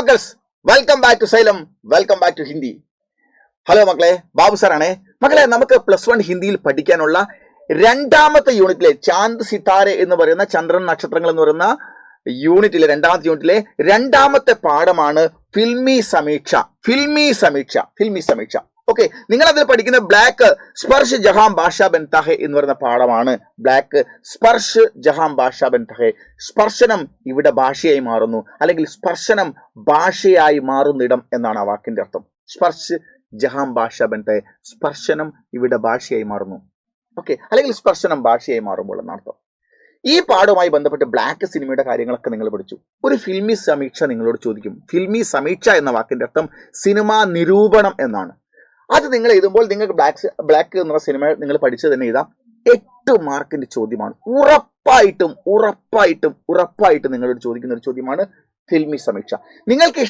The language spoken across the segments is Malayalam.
മക്കൾസ്, welcome back to Xylem, welcome back to Hindi. Hello മക്കളെ, ബാബു സാറാണേ. മക്കളെ, നമുക്ക് +1 ഹിന്ദിയിൽ പഠിക്കാനുള്ള രണ്ടാമത്തെ യൂണിറ്റിലെ ചാന്ദ് സിതാരെ എന്ന് പറയുന്ന ചന്ദ്രൻ നക്ഷത്രങ്ങൾ എന്ന് പറയുന്ന യൂണിറ്റിലെ രണ്ടാമത്തെ യൂണിറ്റിലെ രണ്ടാമത്തെ പാഠമാണ് ഫിൽമി സമീക്ഷ. ഓക്കെ, നിങ്ങൾ അതിൽ പഠിക്കുന്ന ബ്ലാക്ക് സ്പർശ് ജഹാം ഭാഷ ബൻതാഹെ എന്ന് പറയുന്ന പാഠമാണ്. ബ്ലാക്ക് സ്പർശ് ജഹാം ഭാഷ ബൻതാഹെ, സ്പർശനം ഇവിടെ ഭാഷയായി മാറുന്നു, അല്ലെങ്കിൽ സ്പർശനം ഭാഷയായി മാറുന്നിടം എന്നാണ് ആ വാക്കിന്റെ അർത്ഥം. സ്പർശ് ജഹാം ഭാഷ ബൻതാഹെ, സ്പർശനം ഇവിടെ ഭാഷയായി മാറുന്നു. ഓക്കെ, അല്ലെങ്കിൽ സ്പർശനം ഭാഷയായി മാറുമ്പോൾ എന്നർത്ഥം. ഈ പാഠവുമായി ബന്ധപ്പെട്ട് ബ്ലാക്ക് സിനിമയുടെ കാര്യങ്ങളൊക്കെ നിങ്ങൾ പഠിച്ചു. ഒരു ഫിൽമി സമീക്ഷ നിങ്ങളോട് ചോദിക്കും. ഫിൽമി സമീക്ഷ എന്ന വാക്കിന്റെ അർത്ഥം സിനിമാ നിരൂപണം എന്നാണ്. അത് നിങ്ങൾ എഴുതുമ്പോൾ നിങ്ങൾക്ക് ബ്ലാക്ക് എന്ന സിനിമ നിങ്ങൾ പഠിച്ചു തന്നെ എഴുതാം. 8 മാർക്കിന്റെ ചോദ്യമാണ്. ഉറപ്പായിട്ടും നിങ്ങളോട് ചോദിക്കുന്ന ഒരു ചോദ്യമാണ് ഫിൽമി സമീക്ഷ. നിങ്ങൾക്ക്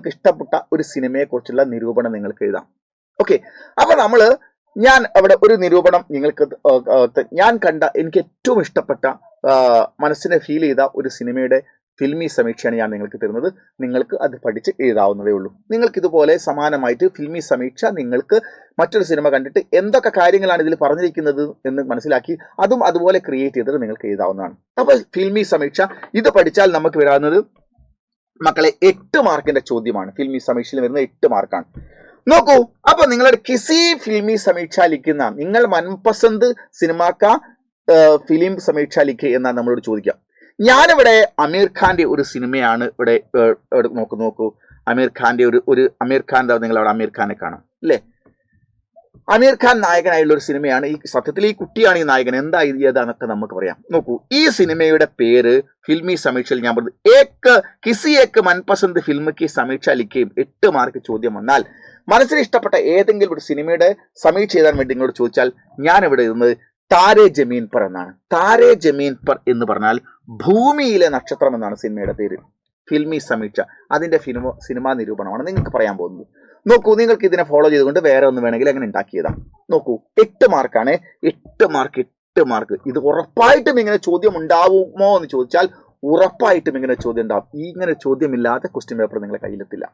ഇഷ്ടപ്പെട്ട ഒരു സിനിമയെ കുറിച്ചുള്ള നിരൂപണം നിങ്ങൾക്ക് എഴുതാം. ഓക്കെ, അപ്പൊ ഞാൻ അവിടെ ഒരു നിരൂപണം നിങ്ങൾക്ക് എനിക്ക് ഏറ്റവും ഇഷ്ടപ്പെട്ട മനസ്സിനെ ഫീൽ ചെയ്ത ഒരു സിനിമയുടെ ഫിൽമി സമീക്ഷയാണ് ഞാൻ നിങ്ങൾക്ക് തരുന്നത്. നിങ്ങൾക്ക് അത് പഠിച്ച് എഴുതാവുന്നതേ ഉള്ളൂ. നിങ്ങൾക്ക് ഇതുപോലെ സമാനമായിട്ട് ഫിൽമി സമീക്ഷ നിങ്ങൾക്ക് മറ്റൊരു സിനിമ കണ്ടിട്ട് എന്തൊക്കെ കാര്യങ്ങളാണ് ഇതിൽ പറഞ്ഞിരിക്കുന്നത് എന്ന് മനസ്സിലാക്കി അതും അതുപോലെ ക്രിയേറ്റ് ചെയ്തിട്ട് നിങ്ങൾക്ക് എഴുതാവുന്നതാണ്. അപ്പോൾ ഫിൽമി സമീക്ഷ ഇത് പഠിച്ചാൽ നമുക്ക് വരാവുന്നത് മക്കളെ 8 മാർക്കിന്റെ ചോദ്യമാണ്. ഫിൽമി സമീക്ഷയിൽ വരുന്ന 8 മാർക്കാണ്. നോക്കൂ, അപ്പൊ നിങ്ങളുടെ കിസി ഫിൽമി സമീക്ഷ ലിക്കുന്ന നിങ്ങൾ മൻപസന്ത് സിനിമാക്ക ഫിലിം സമീക്ഷ ലിഖെ എന്നാണ് നമ്മളോട് ചോദിക്കാം. ഞാനിവിടെ അമീർ ഖാന്റെ ഒരു സിനിമയാണ് ഇവിടെ നോക്കൂ. അമീർ ഖാന്റെ അമീർ ഖാൻ, നിങ്ങൾ അവിടെ അമീർ ഖാനെ കാണാം അല്ലേ? അമീർ ഖാൻ നായകനായുള്ള ഒരു സിനിമയാണ്. ഈ സത്യത്തിൽ ഈ കുട്ടിയാണ് ഈ നായകൻ. എന്താ ഇതാന്നൊക്കെ നമുക്ക് പറയാം. നോക്കൂ, ഈ സിനിമയുടെ പേര് ഫിൽമി സമീക്ഷയിൽ ഞാൻ പറഞ്ഞത് കിസി ഏക്ക് മൻപസന്ത് ഫിൽമക്ക് സമീക്ഷ ലിഖയും 8 മാർക്ക് ചോദ്യം വന്നാൽ മനസ്സിന് ഇഷ്ടപ്പെട്ട ഏതെങ്കിലും ഒരു സിനിമയുടെ സമീക്ഷ ചെയ്താൻ വേണ്ടി നിങ്ങളോട് ചോദിച്ചാൽ ഞാൻ ഇവിടെ ഇരുന്നത് താരേ ജമീൻ പർ എന്നാണ്. താരേ ജമീൻ പർ എന്ന് പറഞ്ഞാൽ ഭൂമിയിലെ നക്ഷത്രം എന്നാണ് സിനിമയുടെ പേര്. ഫിൽമി സമീക്ഷ അതിന്റെ സിനിമാ നിരൂപണമാണ് നിങ്ങൾക്ക് പറയാൻ പോകുന്നത്. നോക്കൂ, നിങ്ങൾക്ക് ഇതിനെ ഫോളോ ചെയ്തുകൊണ്ട് വേറെ ഒന്ന് വേണമെങ്കിൽ അങ്ങനെ ഉണ്ടാക്കിയതാണ്. നോക്കൂ, 8 മാർക്കാണ്. 8 മാർക്ക്. ഇത് ഉറപ്പായിട്ടും ഇങ്ങനെ ചോദ്യം ഉണ്ടാവുമോ എന്ന് ചോദിച്ചാൽ ഉറപ്പായിട്ടും ഇങ്ങനെ ചോദ്യം ഉണ്ടാവും. ഇങ്ങനെ ചോദ്യമില്ലാത്ത ക്വസ്റ്റ്യൻ പേപ്പർ നിങ്ങളുടെ കയ്യിലെത്തില്ല.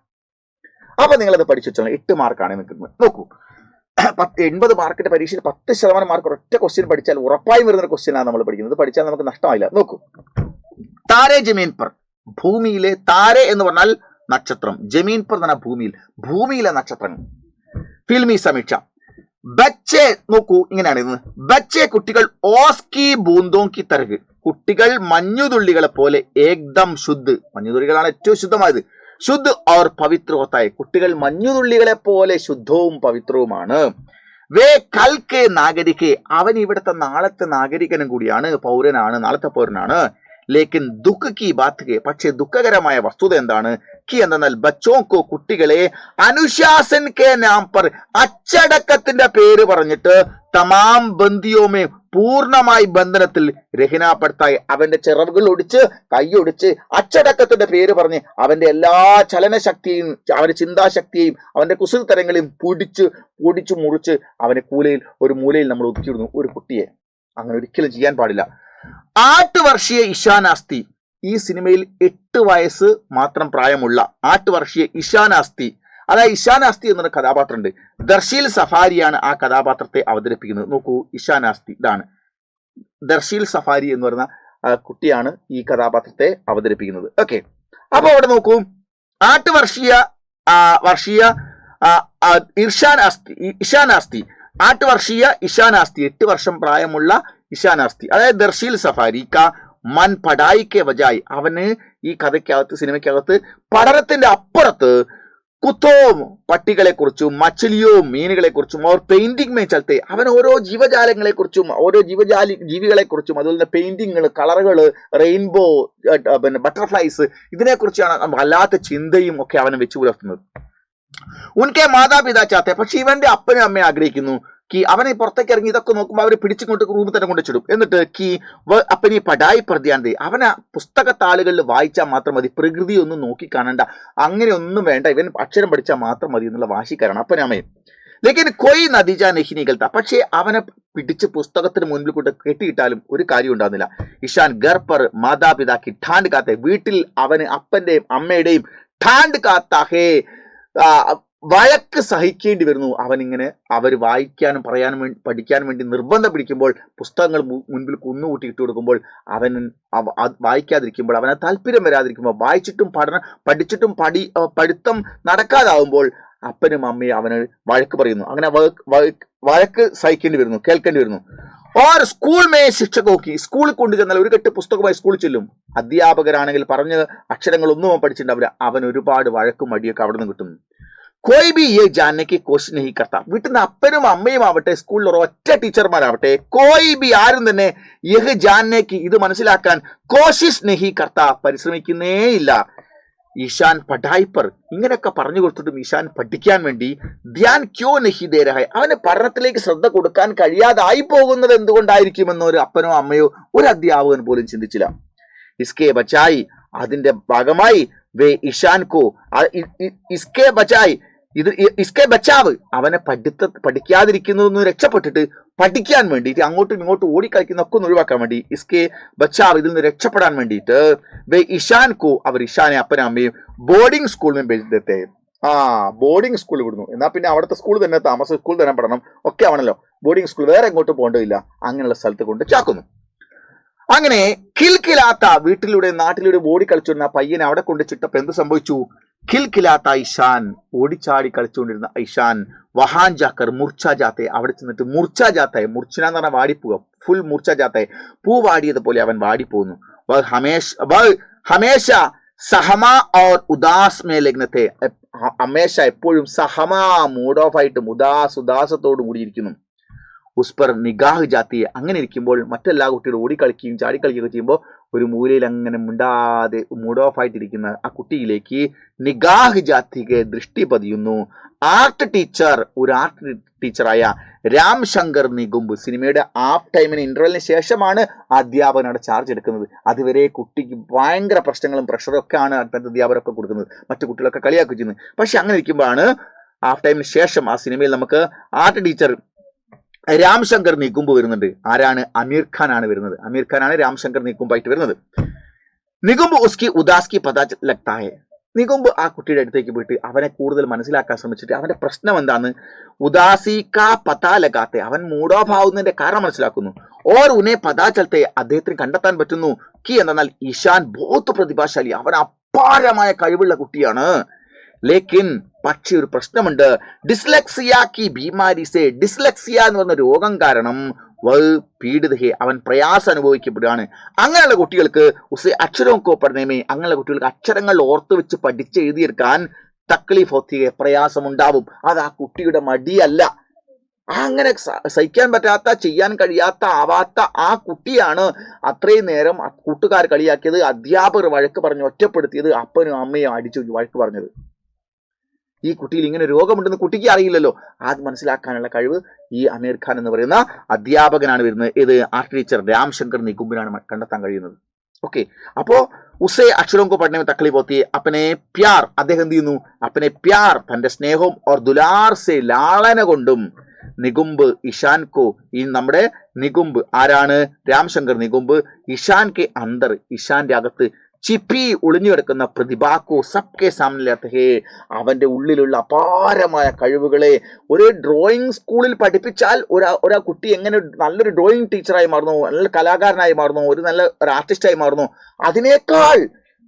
അപ്പൊ നിങ്ങളത് പഠിച്ചു വെച്ചാൽ 8 മാർക്കാണ് നിൽക്കുന്നത്. നോക്കൂ, 80 മാർക്കിന്റെ പരീക്ഷയിൽ 10% മാർക്ക് ഒറ്റ ക്വസ്റ്റ്യൻ പഠിച്ചാൽ ഉറപ്പായും വരുന്ന ക്വസ്റ്റ്യനാണ് നമ്മൾ പഠിക്കുന്നത്. പഠിച്ചാൽ നമുക്ക് നഷ്ടമായില്ല. നോക്കൂ, താരേ ജമീൻ പർ, ഭൂമിയിലെ താരേ എന്ന് പറഞ്ഞാൽ നക്ഷത്രം, ജമീൻ പർ എന്ന് പറഞ്ഞാൽ ഭൂമിയിലെ നക്ഷത്രങ്ങൾ. ഫിൽമി സമീക്ഷ ബച്ചേ, നോക്കൂ ഇങ്ങനെയാണ്. ബച്ചേ കുട്ടികൾ ഓസ്കി ബൂന്തോങ്കി തരക്, കുട്ടികൾ മഞ്ഞുതുള്ളികളെ പോലെ ഏകദം ശുദ്ധ്, മഞ്ഞുതുള്ളികളാണ് ഏറ്റവും ശുദ്ധമായത്. ശുദ്ധ് ഓർ പവിത്ര ഹോത്തായ, കുട്ടികൾ മഞ്ഞുതുള്ളികളെ പോലെ ശുദ്ധവും പവിത്രവുമാണ്. വേ കൽക്കെ നാഗരികെ, അവൻ ഇവിടുത്തെ നാളത്തെ നാഗരികനും കൂടിയാണ്, പൗരനാണ്, നാളത്തെ പൗരനാണ്. ലേക്കിൻ ദുഃഖ കി ബാത്ത് കെ, പക്ഷേ ദുഃഖകരമായ വസ്തുത എന്താണ്? കി എന്നാൽ ബച്ചോക്കോ, കുട്ടികളെ അനുശാസൻ കെ നാം പർ, അച്ചടക്കത്തിന്റെ പേര് പറഞ്ഞിട്ട് തമാം ബന്ദിയോമേ, പൂർണ്ണമായി ബന്ധനത്തിൽ രഹിനാപ്പെടുത്തായി, അവന്റെ ചിറവുകൾ ഒടിച്ച് കൈയൊടിച്ച് അച്ചടക്കത്തിന്റെ പേര് പറഞ്ഞ് അവന്റെ എല്ലാ ചലനശക്തിയും അവന്റെ ചിന്താശക്തിയെയും അവന്റെ കുസൃതരങ്ങളെയും പൊടിച്ചു മുറിച്ച് അവനെ ഒരു മൂലയിൽ നമ്മൾ ഒതുക്കിയിടുന്നു ഒരു കുട്ടിയെ. അങ്ങനെ ഒരിക്കലും ചെയ്യാൻ പാടില്ല. 8 വർഷീയ ഇഷാനാസ്തി, ഈ സിനിമയിൽ 8 വയസ്സ് മാത്രം പ്രായമുള്ള 8 വർഷീയ ഇഷാനാസ്തി, അതായത് ഇഷാനാസ്തി എന്നൊരു കഥാപാത്രമുണ്ട്. ദർശീൽ സഫാരിയാണ് ആ കഥാപാത്രത്തെ അവതരിപ്പിക്കുന്നത്. നോക്കൂ, ഇഷാനാസ്തി ഇതാണ്. ദർശീൽ സഫാരി എന്ന് പറയുന്ന കുട്ടിയാണ് ഈ കഥാപാത്രത്തെ അവതരിപ്പിക്കുന്നത്. ഓക്കെ, അപ്പൊ അവിടെ നോക്കൂ, 8 വർഷീയ ഇഷാനാസ്തി 8 വർഷീയ ഇഷാനാസ്തി, 8 വർഷം പ്രായമുള്ള ഇഷാനാസ്തി, അതായത് ദർശീൽ സഫാരി കാ മൻ പഠായിക്കെ വജായി, അവന് ഈ കഥയ്ക്കകത്ത് സിനിമയ്ക്കകത്ത് പഠനത്തിന്റെ അപ്പുറത്ത് കുത്തോം, പട്ടികളെ കുറിച്ചും മച്ചിലിയോ മീനുകളെ കുറിച്ചും അവർ പെയിന്റിംഗ് മേ ചലത്തെ, അവൻ ഓരോ ജീവജാലങ്ങളെ കുറിച്ചും ഓരോ ജീവികളെ കുറിച്ചും അതുപോലെ തന്നെ പെയിന്റിങ്ങൾ, കളറുകൾ, റെയിൻബോ, ബട്ടർഫ്ലൈസ്, ഇതിനെക്കുറിച്ചാണ് വല്ലാത്ത ചിന്തയും ഒക്കെ അവനെ വെച്ചു പുലർത്തുന്നത്. ഉൻകെ മാതാപിതാ ചാത്തെ, പക്ഷെ ഇവന്റെ അപ്പനും അമ്മയും ആഗ്രഹിക്കുന്നു അവനെ പുറത്തേക്ക് ഇറങ്ങി ഇതൊക്കെ നോക്കുമ്പോൾ അവരെ പിടിച്ചുകൊണ്ട് റൂമിൽ തന്നെ കൊണ്ടുവച്ചിടും. എന്നിട്ട് അപ്പനി പഠായി പ്രത്യാന്തി, അവനെ പുസ്തകത്താളുകളിൽ വായിച്ചാൽ മാത്രം മതി, പ്രകൃതി ഒന്നും നോക്കി കാണണ്ട, അങ്ങനെ ഒന്നും വേണ്ട, ഇവൻ അക്ഷരം പഠിച്ചാൽ മാത്രം മതി എന്നുള്ള വാശിക്കാരാണ് അപ്പനും അമ്മയും. ലേക്കിൻ കൊയ് നതീജ നഹി നികൽത്ത. പക്ഷേ അവനെ പിടിച്ച് പുസ്തകത്തിന് മുൻപിൽ കൊണ്ട് കെട്ടിയിട്ടാലും ഒരു കാര്യം ഉണ്ടാകുന്നില്ല. ഇഷാൻ ഗർ പർ മാതാപിതാക്കി ഠാണ്ട് കാത്തെ, വീട്ടിൽ അവന് അപ്പന്റെയും അമ്മയുടെയും ഠാണ്ട് കാത്താഹേ, വഴക്ക് സഹിക്കേണ്ടി വരുന്നു. അവനിങ്ങനെ അവർ വായിക്കാനും പറയാനും വേണ്ടി പഠിക്കാനും വേണ്ടി നിർബന്ധം പിടിക്കുമ്പോൾ, പുസ്തകങ്ങൾ മുൻപിൽ കുന്നുകൂട്ടി ഇട്ട് കൊടുക്കുമ്പോൾ, അവൻ വായിക്കാതിരിക്കുമ്പോൾ, അവന് താല്പര്യം വരാതിരിക്കുമ്പോൾ, വായിച്ചിട്ടും പഠിച്ചിട്ടും പഠിത്തം നടക്കാതാവുമ്പോൾ അപ്പനും അമ്മയും അവന് വഴക്ക് പറയുന്നു. അങ്ങനെ വഴക്ക് സഹിക്കേണ്ടി വരുന്നു, കേൾക്കേണ്ടി വരുന്നു. ഓർ സ്കൂൾ മേ ശിക്ഷകോക്കി, സ്കൂളിൽ കൊണ്ടു ചെന്നാൽ ഒരു കെട്ട് പുസ്തകമായി സ്കൂളിൽ ചെല്ലും. അധ്യാപകരാണെങ്കിൽ പറഞ്ഞ അക്ഷരങ്ങളൊന്നും അവൻ പഠിച്ചിട്ടുണ്ടാവില്ല. അവൻ ഒരുപാട് വഴക്കും മടിയൊക്കെ അവിടെ നിന്ന് കിട്ടുന്നു. കോയി ബി യെ ജാനയ്ക്ക് കോശിഷ് നഹി കർത്ത, വീട്ടിൽ നിന്ന് അപ്പനും അമ്മയും ആവട്ടെ, സ്കൂളിൽ ഒറ്റ ടീച്ചർമാരാവട്ടെ, കോയി ബി ആരും തന്നെ യഹ് ജാനയ്ക്ക് ഇത് മനസ്സിലാക്കാൻ കോശിഷ് നഹി കർത്ത പരിശ്രമിക്കുന്നേ ഇല്ല. ഈശാൻ പഠായി പർ, ഇങ്ങനെയൊക്കെ പറഞ്ഞു കൊടുത്തിട്ടും ഈശാൻ പഠിക്കാൻ വേണ്ടി ധ്യാൻ ക്യോ നഹി ദേ രഹ, അവന് പഠനത്തിലേക്ക് ശ്രദ്ധ കൊടുക്കാൻ കഴിയാതായി പോകുന്നത് എന്തുകൊണ്ടായിരിക്കുമെന്ന് ഒരു അപ്പനോ അമ്മയോ ഒരു അധ്യാപകൻ പോലും ചിന്തിച്ചില്ല. ഇസ്കെ ബച്ചായി, അതിന്റെ ഭാഗമായി വേ ഇഷാൻ കോ ഇസ്കെ ബച്ചായി, ഇസ്കെ ബച്ചാവ്, അവനെ പഠിക്കാതിരിക്കുന്നതെന്ന് രക്ഷപ്പെട്ടിട്ട് പഠിക്കാൻ വേണ്ടിയിട്ട് അങ്ങോട്ടും ഇങ്ങോട്ടും ഓടിക്കളിക്കുന്ന ഒക്കെ ഒന്ന് ഒഴിവാക്കാൻ വേണ്ടി, ഇസ്കെ ബച്ചാവ്, ഇതിൽ നിന്ന് രക്ഷപ്പെടാൻ വേണ്ടിയിട്ട് വേ ഇഷാൻ കോ, അവർ ഇഷാനെ അപ്പനും അമ്മയും ബോർഡിംഗ് സ്കൂളിൽ ബെൽദത്തെ, ബോർഡിംഗ് സ്കൂളിൽ വിടുന്നു. എന്നാൽ പിന്നെ അവിടുത്തെ സ്കൂൾ തന്നെ താമസം, സ്കൂൾ തന്നെ പഠനം ഒക്കെ ആവണല്ലോ. ബോർഡിംഗ് സ്കൂൾ വേറെ എങ്ങോട്ടും പോകേണ്ടതില്ല, അങ്ങനെയുള്ള സ്ഥലത്ത് കൊണ്ട് ചാക്കുന്നു. അങ്ങനെ കിൽക്കിലാത്ത, വീട്ടിലൂടെ നാട്ടിലൂടെ ഓടി കളിച്ചുകൊണ്ടിരുന്ന പയ്യനെ അവിടെ കൊണ്ട് ചിട്ടപ്പോൾ എന്ത് സംഭവിച്ചു? കിൽക്കിലാത്ത ഐഷാൻ, ഓടിച്ചാടി കളിച്ചുകൊണ്ടിരുന്ന ഐഷാൻ വഹാൻ ജാക്കർ മൂർച്ച ജാത്തെ, അവിടെ ചെന്നിട്ട് മൂർച്ച ജാത്തായി, മൂർച്ഛന എന്ന് പറഞ്ഞാൽ വാടിപ്പോവുക, ഫുൾ മൂർച്ച ജാത്തായി, പൂ വാടിയതുപോലെ അവൻ വാടിപ്പോകുന്നു. ഹമേഷ സഹമ ഓർ ഉദാസ് മേ ലഗ്നത്തെ, ഹമേഷ എപ്പോഴും സഹമ, മൂഡ് ഓഫ് ആയിട്ടും ഉദാസത്തോടും കൂടിയിരിക്കുന്നു. ഉസ്പർ നിഗാഹ് ജാത്തിയെ, അങ്ങനെ ഇരിക്കുമ്പോൾ മറ്റെല്ലാ കുട്ടികളും ഓടിക്കളിക്കുകയും ചാടിക്കളിക്കുകയൊക്കെ ചെയ്യുമ്പോൾ ഒരു മൂലയിൽ അങ്ങനെ മിണ്ടാതെ മൂഡ് ഓഫ് ആയിട്ടിരിക്കുന്ന ആ കുട്ടിയിലേക്ക് നിഗാഹ് ജാത്തിക്ക് ദൃഷ്ടി പതിയുന്നു. ആർട്ട് ടീച്ചർ, ഒരു ആർട്ട് ടീച്ചറായ രാംശങ്കർ നികുംബ്, സിനിമയുടെ ഹാഫ് ടൈമിന് ഇന്റർവെലിന് ശേഷമാണ് അധ്യാപകനോട് ചാർജ് എടുക്കുന്നത്. അതുവരെ കുട്ടിക്ക് ഭയങ്കര പ്രശ്നങ്ങളും പ്രഷറും ഒക്കെയാണ് അധ്യാപകരൊക്കെ കൊടുക്കുന്നത്, മറ്റു കുട്ടികളൊക്കെ കളിയാക്കി ചെയ്യുന്നത്. പക്ഷെ അങ്ങനെ ഇരിക്കുമ്പോഴാണ് ഹാഫ് ടൈമിന് ശേഷം ആ സിനിമയിൽ നമുക്ക് ആർട്ട് ടീച്ചർ രാംശങ്കർ നീക്കുമ്പ് വരുന്നുണ്ട്. ആരാണ്? അമീർ ഖാൻ ആണ് വരുന്നത്. അമീർ ഖാൻ ആണ് രാംശങ്കർ നീക്കുമ്പായിട്ട് വരുന്നത്. നികുംബ് ഉസ്കി ഉദാസ്കി പതാ ലഗ്താഹെ, നികുംബ് ആ കുട്ടിയുടെ അടുത്തേക്ക് പോയിട്ട് അവനെ കൂടുതൽ മനസ്സിലാക്കാൻ ശ്രമിച്ചിട്ട് അവന്റെ പ്രശ്നം എന്താന്ന് ഉദാസിക്ക പതാ ലഗാത്തെ, അവൻ മൂഡ് ഓഫ് ആവുന്നതിന്റെ കാരണം മനസ്സിലാക്കുന്നു. ഓർ ഉനെ പതാ ചലത്തെ, അദ്ദേഹത്തിന് കണ്ടെത്താൻ പറ്റുന്നു കി എന്നാൽ ഇഷാൻ ബഹുത്ത് പ്രതിഭാശാലി, അവൻ അപാരമായ കഴിവുള്ള കുട്ടിയാണ്. ലേക്കിൻ പക്ഷെ ഒരു പ്രശ്നമുണ്ട്. ഡിസ്ലെക്സിയ കി ബീമാരി സെ, ഡിസ്ലെക്സിയ എന്ന് പറഞ്ഞ രോഗം കാരണം പീഡിതഹെ, അവൻ പ്രയാസം അനുഭവിക്കപ്പെടുകയാണ്. അങ്ങനെയുള്ള കുട്ടികൾക്ക് ഉസെ അക്ഷരവും കോപ്പടനമേ, അങ്ങനെയുള്ള കുട്ടികൾക്ക് അക്ഷരങ്ങൾ ഓർത്ത് വെച്ച് പഠിച്ച് എഴുതിയെടുക്കാൻ തക്ലീഫ് ഹോത്തിയെ, പ്രയാസമുണ്ടാവും. അത് ആ കുട്ടിയുടെ മടിയല്ല, അങ്ങനെ സഹിക്കാൻ പറ്റാത്ത, ചെയ്യാൻ കഴിയാത്ത, ആവാത്ത ആ കുട്ടിയാണ് അത്രയും നേരം കൂട്ടുകാർ കളിയാക്കിയത്, അധ്യാപകർ വഴക്ക് പറഞ്ഞ് ഒറ്റപ്പെടുത്തിയത്, അപ്പനും അമ്മയും അടിച്ചു വഴക്ക് പറഞ്ഞത്. ഈ കുട്ടിയിൽ ഇങ്ങനെ രോഗമുണ്ടെന്ന് കുട്ടിക്ക് അറിയില്ലല്ലോ. അത് മനസ്സിലാക്കാനുള്ള കഴിവ് ഈ അമീർ ഖാൻ എന്ന് പറയുന്ന അധ്യാപകനാണ് വരുന്നത്. ഇത് ആർട്ട് ടീച്ചർ രാംശങ്കർ നികുംബിനാണ് കണ്ടെത്താൻ കഴിയുന്നത്. ഓക്കെ, അപ്പോ ഉസേ അക്ഷരവും പഠനം തക്ലി പോത്തി അപ്പനെ പ്യാർ, അദ്ദേഹം എന്ത് ചെയ്യുന്നു? അപ്പനെ പ്യാർ, തന്റെ സ്നേഹവും ഓർ ദുലാർ സെ, ലാളന കൊണ്ടും നികുംബ് ഇഷാൻ കോ, ഈ നമ്മുടെ നികുംബ് ആരാണ്? രാംശങ്കർ നികുംബ് ഇഷാൻ കെ അന്തർ, ഇഷാന്റെ അകത്ത് ചിപ്പി ഒളിഞ്ഞു കിടക്കുന്ന പ്രതിഭാക്കോ സബ്കെ സാമനിലേ, അവന്റെ ഉള്ളിലുള്ള അപാരമായ കഴിവുകളെ ഒരു ഡ്രോയിങ് സ്കൂളിൽ പഠിപ്പിച്ചാൽ ഒരാ കുട്ടി എങ്ങനെ നല്ലൊരു ഡ്രോയിങ് ടീച്ചറായി മാറുന്നു, നല്ല കലാകാരനായി മാറുന്നു, ഒരു നല്ല ഒരു ആർട്ടിസ്റ്റായി മാറുന്നു, അതിനേക്കാൾ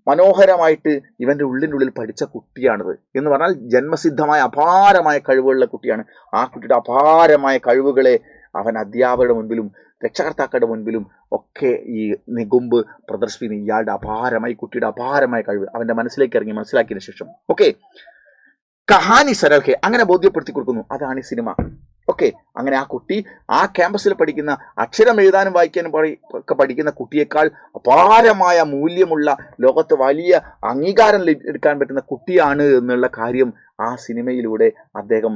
മനോഹരമായിട്ട് ഇവന്റെ ഉള്ളിനുള്ളിൽ പഠിച്ച കുട്ടിയാണിത് എന്ന് പറഞ്ഞാൽ ജന്മസിദ്ധമായ അപാരമായ കഴിവുകളുള്ള കുട്ടിയാണ്. ആ കുട്ടിയുടെ അപാരമായ കഴിവുകളെ അവൻ അധ്യാപകരുടെ മുൻപിലും രക്ഷകർത്താക്കളുടെ മുൻപിലും ഒക്കെ ഈ നികുംബ് പ്രദർശിപ്പിക്കുന്നു. ഇയാളുടെ അപാരമായി, കുട്ടിയുടെ അപാരമായ കഴിവ് അവന്റെ മനസ്സിലേക്ക് ഇറങ്ങി മനസ്സിലാക്കിയതിനു ശേഷം ഓക്കെ കഹാനി സരൽഹെ, അങ്ങനെ ബോധ്യപ്പെടുത്തി കൊടുക്കുന്നു. അതാണ് ഈ സിനിമ. ഓക്കെ, അങ്ങനെ ആ കുട്ടി ആ ക്യാമ്പസിൽ പഠിക്കുന്ന, അക്ഷരം എഴുതാനും വായിക്കാനും ഒക്കെ പഠിക്കുന്ന കുട്ടിയേക്കാൾ അപാരമായ മൂല്യമുള്ള, ലോകത്ത് വലിയ അംഗീകാരം എടുക്കാൻ പറ്റുന്ന കുട്ടിയാണ് എന്നുള്ള കാര്യം ആ സിനിമയിലൂടെ അദ്ദേഹം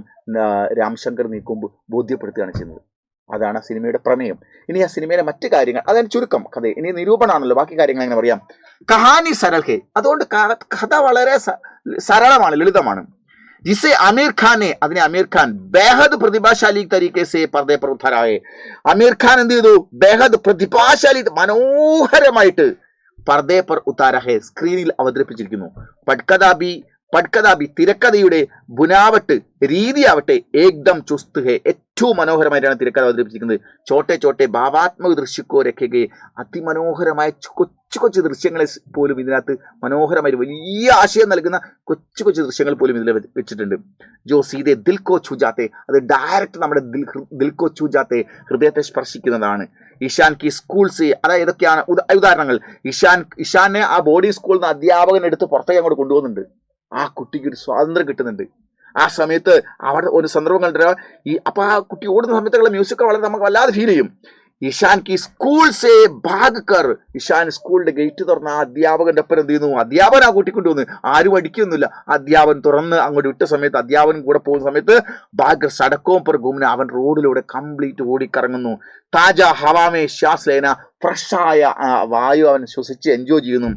രാംശങ്കർ നീക്കുമ്പ് ബോധ്യപ്പെടുത്തുകയാണ് ചെയ്യുന്നത്. അതാണ് ആ സിനിമയുടെ പ്രമേയം. ഇനി ആ സിനിമയിലെ മറ്റു കാര്യങ്ങൾ, അതായത് ചുരുക്കം കഥ, ഇനി നിരൂപണമാണല്ലോ, ബാക്കി കാര്യങ്ങൾ എങ്ങനെ പറയാം. കഹാനി സരൽഹെ, അതുകൊണ്ട് കഥ വളരെ സരളമാണ്, ലളിതമാണ്. जिसे आमिर खान ने അതിനെ आमिर खान बेहद प्रतिभाशाली तरीके से पर्दे पर उतारा है. आमिर खान എന്ത് ചെയ്തു? बेहद प्रतिभाशाली മനോഹരമായിട്ട് पर्दे पर उतारा है, സ്ക്രീനിൽ അവതരിപ്പിച്ചിരിക്കുന്നു. പട്കദാബി തിരക്കഥയുടെ ബുനാവട്ട് രീതിയാവട്ടെ ഏകദം ചുസ്ത് ഹെ, ഏറ്റവും മനോഹരമായിട്ടാണ് തിരക്കഥ അവതരിപ്പിച്ചിരിക്കുന്നത്. ചോട്ടെ ചോട്ടെ ഭാവാത്മക ദൃശ്യക്കോ രഖ്യകെ, അതിമനോഹരമായ കൊച്ചു കൊച്ചു ദൃശ്യങ്ങളെ പോലും ഇതിനകത്ത് മനോഹരമായി വലിയ ആശയം നൽകുന്ന കൊച്ചു കൊച്ചു ദൃശ്യങ്ങൾ പോലും ഇതിൽ വെച്ചിട്ടുണ്ട്. ജോ സീതെ ദിൽ കോ ഛൂജാത്തെ, അത് ഡയറക്റ്റ് നമ്മുടെ ദിൽ കോ ഛൂജാത്തെ, ഹൃദയത്തെ സ്പർശിക്കുന്നതാണ്. ഇഷാൻ കി സ്കൂൾസ്, അതായത് ഇതൊക്കെയാണ് ഉദാഹരണങ്ങൾ. ഇഷാനെ ആ ബോർഡിംഗ് സ്കൂളിൽ നിന്ന് അധ്യാപകൻ എടുത്ത് പുറത്തേക്ക് അങ്ങോട്ട് കൊണ്ടുപോകുന്നുണ്ട്. ആ കുട്ടിക്ക് ഒരു സ്വാതന്ത്ര്യം കിട്ടുന്നുണ്ട്. ആ സമയത്ത് അവിടെ ഒരു സന്ദർഭം കണ്ടിട്ട് അപ്പൊ ആ കുട്ടി ഓടുന്ന സമയത്തുള്ള മ്യൂസിക് വളരെ നമുക്ക് വല്ലാതെ ഫീൽ ചെയ്യും. ഇഷാൻ കി സ്കൂൾ സേ ഭാഗ് കർ, ഇഷാൻ സ്കൂളിന്റെ ഗേറ്റ് തുറന്ന് ആ അധ്യാപകന്റെ ഒപ്പം എന്ത് ചെയ്യുന്നു? അധ്യാപകൻ ആ കൂട്ടിക്കൊണ്ടുവന്ന്, ആരും അടിക്കൊന്നുമില്ല. അധ്യാപകൻ തുറന്ന് അങ്ങോട്ട് വിട്ട സമയത്ത് അധ്യാപകൻ കൂടെ പോകുന്ന സമയത്ത് ഭാഗ് സടക്കവും പുറ ഗുമിന്, അവൻ റോഡിലൂടെ കംപ്ലീറ്റ് ഓടിക്കറങ്ങുന്നു. താജ ഹവാമേ ശ്വാസ് ലേന, ഫ്രഷായ വായു അവൻ ശ്വസിച്ച് എൻജോയ് ചെയ്യുന്നു.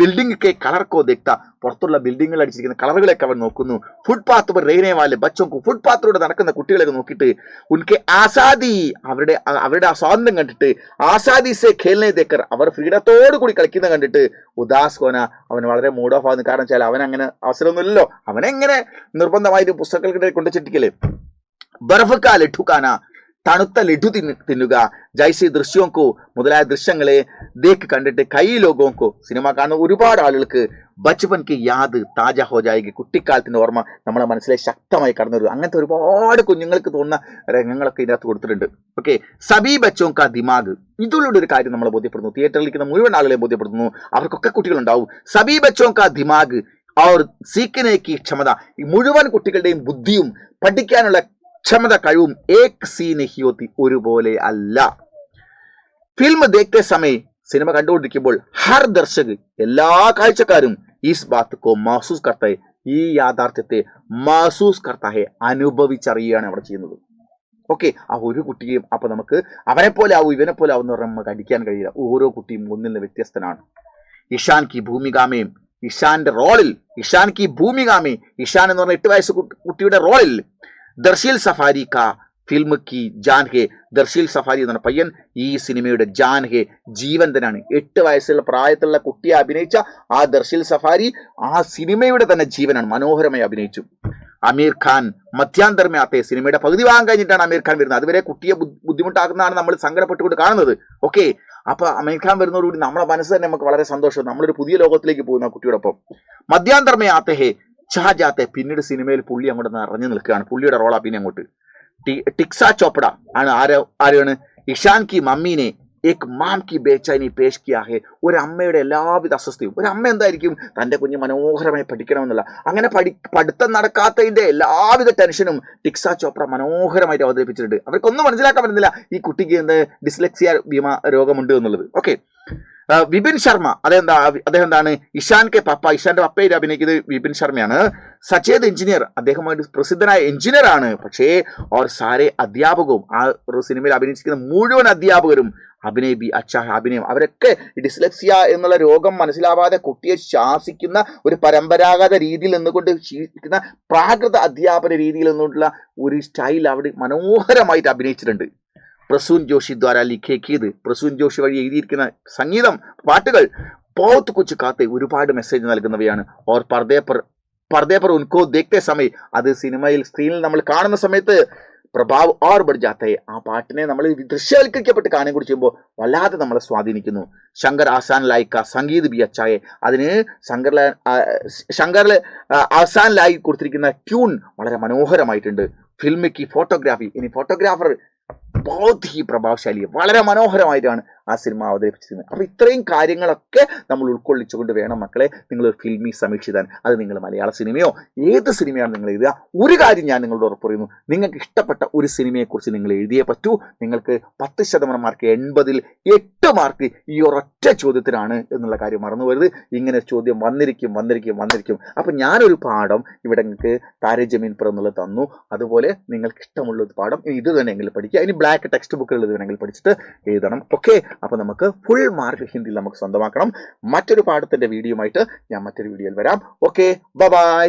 ബിൽഡിംഗ് കെ കളർ കോ ദേഖ്ത, പുറത്തുള്ള ബിൽഡിങ്ങുകൾ അടിച്ചിരിക്കുന്ന കളറുകളൊക്കെ അവൻ നോക്കുന്നു. ഫുട്പാത്ത് പർ രഹനെ വാലെ ബച്ചോക്ക്, ഫുട്പാത്തിലൂടെ നടക്കുന്ന കുട്ടികളൊക്കെ നോക്കിയിട്ട് ഉൻകെ ആസാദി, അവരുടെ ആ സ്വാതന്ത്ര്യം കണ്ടിട്ട്, ആസാദി സെ ഖേൽനെ ദേക്കർ, അവർ ഫ്രീഡത്തോടു കൂടി കളിക്കുന്ന കണ്ടിട്ട് ഉദാസ് ഹോന, അവൻ വളരെ മൂഡ് ഓഫ് ആകുന്നു. കാരണം വെച്ചാൽ അവൻ അങ്ങനെ അവസരമൊന്നുമില്ലല്ലോ, അവനെങ്ങനെ നിർബന്ധമായിട്ട് പുസ്തകങ്ങൾക്കിടെ കൊണ്ടുവച്ചിട്ടിക്കല്ലേ. ബർഫ് കാ ലഡ്ഡുക്കാന, തണുത്ത ലഡു തിന്നുക. ജൈസി ദൃശ്യോക്കോ, മുതലായ ദൃശ്യങ്ങളെ ദേക്ക് കണ്ടിട്ട് കൈ ലോകോക്കോ, സിനിമ കാണുന്ന ഒരുപാട് ആളുകൾക്ക് ബച്പൻ കി യാദ് താജ ഹോ ജായേഗി, കുട്ടിക്കാലത്തിന്റെ ഓർമ്മ നമ്മളെ മനസ്സിലെ ശക്തമായി കടന്നു വരും. അങ്ങനത്തെ ഒരുപാട് കുഞ്ഞുങ്ങൾക്ക് തോന്നുന്ന രംഗങ്ങളൊക്കെ ഇതിനകത്ത് കൊടുത്തിട്ടുണ്ട്. ഓക്കെ, സബീ ബച്ചോം കാ ദിമാഗ്, ഇതിലൂടെ ഒരു കാര്യം നമ്മളെ ബോധ്യപ്പെടുന്നു, തിയേറ്ററിൽ ഇരിക്കുന്ന മുഴുവൻ ആളുകളെ ബോധ്യപ്പെടുന്നു, അവർക്കൊക്കെ കുട്ടികളുണ്ടാവും. സബീ ബച്ചോം കാ ദിമാഗ് और सीखने की क्षमता, ഈ മുഴുവൻ കുട്ടികളുടെയും ബുദ്ധിയും പഠിക്കാനുള്ള ക്ഷമത കഴിവും ഏക് സി നഹി ഹോത്തി, ഒരുപോലെ അല്ല. ഫിലിം ദേഖ്തേ സമയ, സിനിമ കണ്ടുകൊണ്ടിരിക്കുമ്പോൾ ഹർ ദർശക്, എല്ലാ കാഴ്ചക്കാരും ഈസ് ബാത്ത് കോ മഹസൂസ് കർത്ത ഹെ, ഈ യാഥാർത്ഥ്യത്തെ മഹസൂസ് കർത്ത ഹെ, അനുഭവിച്ചറിയുകയാണ് അവിടെ ചെയ്യുന്നത്. ഓക്കെ, ആ ഒരു കുട്ടിയും അപ്പൊ നമുക്ക് അവനെ പോലെ ആവും ഇവനെ പോലെ ആവും എന്ന് പറഞ്ഞാൽ നമുക്ക് അടിക്കാൻ കഴിയില്ല. ഓരോ കുട്ടിയും ഒന്നിൽ നിന്ന് വ്യത്യസ്തനാണ്. ഇഷാൻ കി ഭൂമികാമയും, ഇഷാന്റെ റോളിൽ, ഇഷാൻ കി ഭൂമികാമേ, ഇഷാൻ എന്ന് പറഞ്ഞ 8 വയസ്സ് കുട്ടിയുടെ റോളിൽ ദർശീൽ സഫാരി കാ ഫിൽം കി ജാൻ ഹെ, ദർശീൽ സഫാരി എന്ന് പറഞ്ഞ പയ്യൻ ഈ സിനിമയുടെ ജാൻ ഹെ, ജീവന്തനാണ്. 8 വയസ്സുള്ള പ്രായത്തിലുള്ള കുട്ടിയെ അഭിനയിച്ച ആ ദർശീൽ സഫാരി ആ സിനിമയുടെ തന്നെ ജീവനാണ്, മനോഹരമായി അഭിനയിച്ചു. അമീർ ഖാൻ മധ്യാന്തരമേ ആത്തെ, സിനിമയുടെ പകുതി ഭാഗം കഴിഞ്ഞിട്ടാണ് അമീർ ഖാൻ വരുന്നത്. അതുവരെ കുട്ടിയെ ബുദ്ധിമുട്ടാക്കുന്നതാണ് നമ്മൾ സങ്കടപ്പെട്ടുകൊണ്ട് കാണുന്നത്. ഓക്കെ, അപ്പൊ അമീർ ഖാൻ വരുന്നതോടുകൂടി നമ്മുടെ മനസ്സ് തന്നെ നമുക്ക് വളരെ സന്തോഷം, നമ്മളൊരു പുതിയ ലോകത്തിലേക്ക് പോകുന്ന കുട്ടിയോടൊപ്പം. മധ്യാന്തരമേ ആത്തെ ഹെ ഷാജാത്തെ, പിന്നീട് സിനിമയിൽ പുള്ളി അങ്ങോട്ട് നിറഞ്ഞു നിൽക്കുകയാണ്, പുള്ളിയുടെ റോളാ പിന്നെ അങ്ങോട്ട്. ടിക്സ ചോപ്ര ആണ് ആരാണ് ഇഷാൻ കി മമ്മീനെ ഏക് മാം കി ബേചൈനി പേഷ് കിയാ ഹെ, ഒരു അമ്മയുടെ എല്ലാവിധ അസ്വസ്ഥയും. ഒരു അമ്മ എന്തായിരിക്കും തൻ്റെ കുഞ്ഞ് മനോഹരമായി പഠിക്കണമെന്നുള്ള, അങ്ങനെ പഠിത്തം നടക്കാത്തതിന്റെ എല്ലാവിധ ടെൻഷനും ടിക്സ ചോപ്ര മനോഹരമായിട്ട് അവതരിപ്പിച്ചിട്ടുണ്ട്. അവർക്കൊന്നും മനസ്സിലാക്കാൻ പറ്റുന്നില്ല ഈ കുട്ടിക്ക് എന്ത് ഡിസ്ലെക്സിയ രോഗമുണ്ട് എന്നുള്ളത്. ഓക്കെ, വിപിൻ ശർമ്മ, അദ്ദേഹം എന്താണ്? ഇഷാന്റെ പപ്പയിൽ അഭിനയിക്കുന്നത് വിപിൻ ശർമ്മയാണ്. സച്ചേത് എഞ്ചിനീയർ, അദ്ദേഹമായിട്ട് പ്രസിദ്ധനായ എഞ്ചിനീയർ ആണ്. പക്ഷേ ഓർ സാരെ അധ്യാപകവും, ആ ഒരു സിനിമയിൽ അഭിനയിച്ചിരിക്കുന്ന മുഴുവൻ അധ്യാപകരും അഭിനയം, അവരൊക്കെ ഡിസ്ലെക്സിയ എന്നുള്ള രോഗം മനസ്സിലാവാതെ കുട്ടിയെ ശാസിക്കുന്ന ഒരു പരമ്പരാഗത രീതിയിൽ നിന്നുകൊണ്ട് ശീലിക്കുന്ന പ്രാകൃത അധ്യാപന രീതിയിൽ നിന്നുകൊണ്ടുള്ള ഒരു സ്റ്റൈൽ അവിടെ മനോഹരമായിട്ട് അഭിനയിച്ചിട്ടുണ്ട്. പ്രസൂൻ ജോഷി ദ്വാര ലിഖേക്കിയത്, പ്രസൂൻ ജോഷി വഴി എഴുതിയിരിക്കുന്ന സംഗീതം, പാട്ടുകൾ ബഹുത് കുച്ച് കാത്തെ, ഒരുപാട് മെസ്സേജ് നൽകുന്നവയാണ്. ഓർ പർദേ പർ ഉൻകോ ദേഖ്തേ സമയ, അത് സിനിമയിൽ സ്ക്രീനിൽ നമ്മൾ കാണുന്ന സമയത്ത് പ്രഭാവ് ഓർ ബഡ് ജാത്തേ, ആ പാട്ടിനെ നമ്മൾ ദൃശ്യവൽക്കരിക്കപ്പെട്ട് കാണാൻ കൂടി ചെയ്യുമ്പോൾ വല്ലാതെ നമ്മളെ സ്വാധീനിക്കുന്നു. ശങ്കർ ആസാൻ ലായിക്ക സംഗീത് ബി അച്ചായെ, അതിന് ശങ്കറിൽ ആസാൻ ലായി കൊടുത്തിരിക്കുന്ന ട്യൂൺ വളരെ മനോഹരമായിട്ടുണ്ട്. ഫിൽമിക്ക് ഫോട്ടോഗ്രാഫി, ഇനി ഫോട്ടോഗ്രാഫർ बहुत ही പ്രഭാവശാലി, വളരെ മനോഹരമായിട്ടാണ് ആ സിനിമ അവതരിപ്പിച്ചിരുന്നത്. അപ്പൊ ഇത്രയും കാര്യങ്ങളൊക്കെ നമ്മൾ ഉൾക്കൊള്ളിച്ചുകൊണ്ട് വേണം മക്കളെ നിങ്ങൾ ഫിൽമി സമീക്ഷ എഴുതാൻ. അത് നിങ്ങൾ മലയാള സിനിമയോ ഏത് സിനിമയാണ് നിങ്ങൾ എഴുതുക, ഒരു കാര്യം ഞാൻ നിങ്ങളോട് ഉറപ്പ് പറയുന്നു, നിങ്ങൾക്ക് ഇഷ്ടപ്പെട്ട ഒരു സിനിമയെക്കുറിച്ച് നിങ്ങൾ എഴുതിയേ പറ്റൂ. നിങ്ങൾക്ക് 10% മാർക്ക്, 80-ൽ 8 മാർക്ക് ഈ ഒരൊറ്റ ചോദ്യത്തിനാണ് എന്നുള്ള കാര്യം മറന്നു വരുത്. ഇങ്ങനെ ചോദ്യം വന്നിരിക്കും. അപ്പൊ ഞാനൊരു പാഠം ഇവിടെ നിങ്ങൾക്ക് താരെ ജമീൻ പർ എന്നുള്ളത് തന്നു. അതുപോലെ നിങ്ങൾക്ക് ഇഷ്ടമുള്ള ഒരു പാഠം ഇത് തന്നെയെങ്കിലും പഠിക്കുക. ഇനി ബ്ലാക്ക് ടെക്സ്റ്റ് ബുക്കുകൾ ഇത് വേണമെങ്കിൽ പഠിച്ചിട്ട് എഴുതണം. ഓക്കെ, അപ്പൊ നമുക്ക് ഫുൾ മാർക്ക് ഹിന്ദിയിൽ നമുക്ക് സ്വന്തമാക്കണം. മറ്റൊരു പാഠത്തിന്റെ വീഡിയോ ആയിട്ട് ഞാൻ മറ്റൊരു വീഡിയോയിൽ വരാം. Okay, by.